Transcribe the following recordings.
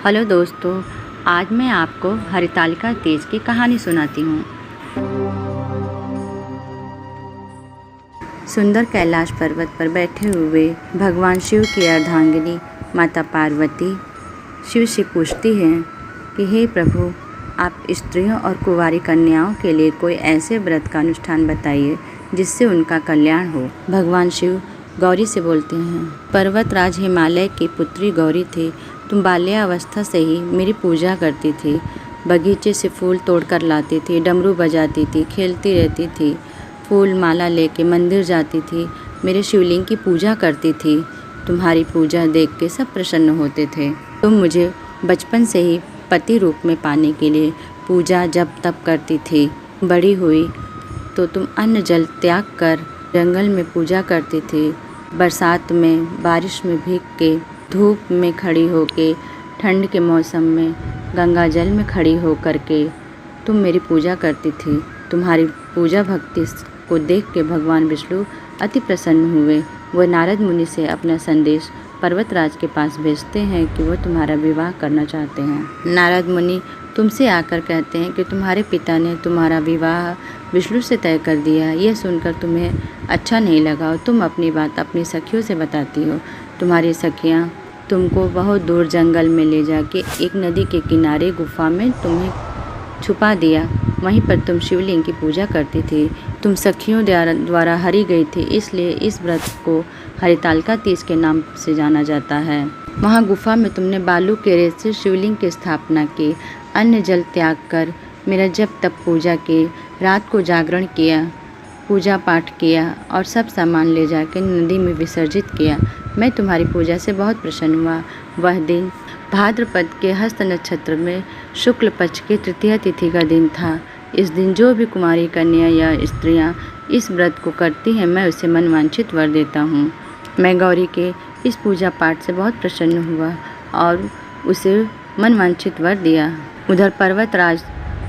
Hello दोस्तों, आज मैं आपको हरितालिका तीज की कहानी सुनाती हूँ। सुंदर कैलाश पर्वत पर बैठे हुए भगवान शिव की अर्धांगिनी माता पार्वती शिव से पूछती हैं कि हे प्रभु, आप स्त्रियों और कुंवारी कन्याओं के लिए कोई ऐसे व्रत का अनुष्ठान बताइए जिससे उनका कल्याण हो। भगवान शिव गौरी से बोलते हैं, पर्वतराज हिमालय की पुत्री गौरी थी। तुम बाल्यावस्था से ही मेरी पूजा करती थी, बगीचे से फूल तोड़कर लाती थी, डमरू बजाती थी, खेलती रहती थी, फूल माला लेके मंदिर जाती थी, मेरे शिवलिंग की पूजा करती थी। तुम्हारी पूजा देख के सब प्रसन्न होते थे। तुम मुझे बचपन से ही पति रूप में पाने के लिए पूजा जप तप करती थी। बड़ी हुई तो तुम अन्न जल त्याग कर जंगल में पूजा करती थी। बरसात में, बारिश में भीग के, धूप में खड़ी होके, ठंड के मौसम में गंगा जल में खड़ी हो कर के तुम मेरी पूजा करती थी। तुम्हारी पूजा भक्ति को देख के भगवान विष्णु अति प्रसन्न हुए। वह नारद मुनि से अपना संदेश पर्वतराज के पास भेजते हैं कि वह तुम्हारा विवाह करना चाहते हैं। नारद मुनि तुमसे आकर कहते हैं कि तुम्हारे पिता ने तुम्हारा विवाह विष्णु से तय कर दिया। यह सुनकर तुम्हें अच्छा नहीं लगा और तुम अपनी बात अपनी सखियों से बताती हो। तुम्हारी सखियाँ तुमको बहुत दूर जंगल में ले जाके एक नदी के किनारे गुफा में तुम्हें छुपा दिया। वहीं पर तुम शिवलिंग की पूजा करती थी। तुम सखियों द्वारा हरी गई थी, इसलिए इस व्रत को हरितालिका तीज के नाम से जाना जाता है। वहाँ गुफा में तुमने बालू के रेत से शिवलिंग की स्थापना की, अन्न जल त्याग कर मेरा जप तप पूजा की, रात को जागरण किया, पूजा पाठ किया और सब सामान ले जाकर नदी में विसर्जित किया। मैं तुम्हारी पूजा से बहुत प्रसन्न हुआ। वह दिन भाद्रपद के हस्त नक्षत्र में शुक्ल पक्ष की तृतीया तिथि का दिन था। इस दिन जो भी कुमारी कन्या या स्त्रियां इस व्रत को करती हैं, मैं उसे मनवांछित वर देता हूँ। मैं गौरी के इस पूजा पाठ से बहुत प्रसन्न हुआ और उसे मनवांछित वर दिया। उधर पर्वतराज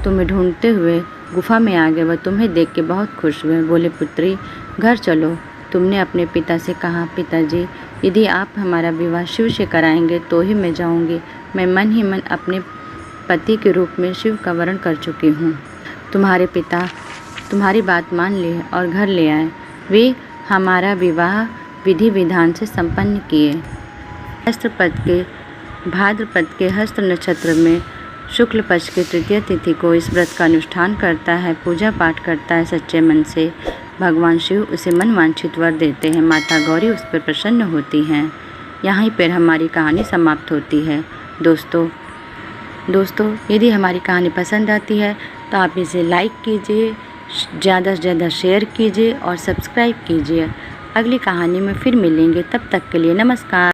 तुम्हें ढूंढते हुए गुफा में आ गए। वह तुम्हें देख के बहुत खुश हुए। बोले, पुत्री घर चलो। तुमने अपने पिता से कहा, पिताजी यदि आप हमारा विवाह शिव से कराएंगे तो ही मैं जाऊंगी। मैं मन ही मन अपने पति के रूप में शिव का वरण कर चुकी हूँ। तुम्हारे पिता तुम्हारी बात मान लिए और घर ले आए। वे हमारा विवाह विधि विधान से संपन्न किए। भाद्रपद के हस्त नक्षत्र में शुक्ल पक्ष की तृतीय तिथि को इस व्रत का अनुष्ठान करता है, पूजा पाठ करता है सच्चे मन से, भगवान शिव उसे मनवांछित वर देते हैं। माता गौरी उस पर प्रसन्न होती हैं। यहाँ पर हमारी कहानी समाप्त होती है। दोस्तों यदि हमारी कहानी पसंद आती है तो आप इसे लाइक कीजिए, ज़्यादा से ज़्यादा शेयर कीजिए और सब्सक्राइब कीजिए। अगली कहानी में फिर मिलेंगे, तब तक के लिए नमस्कार।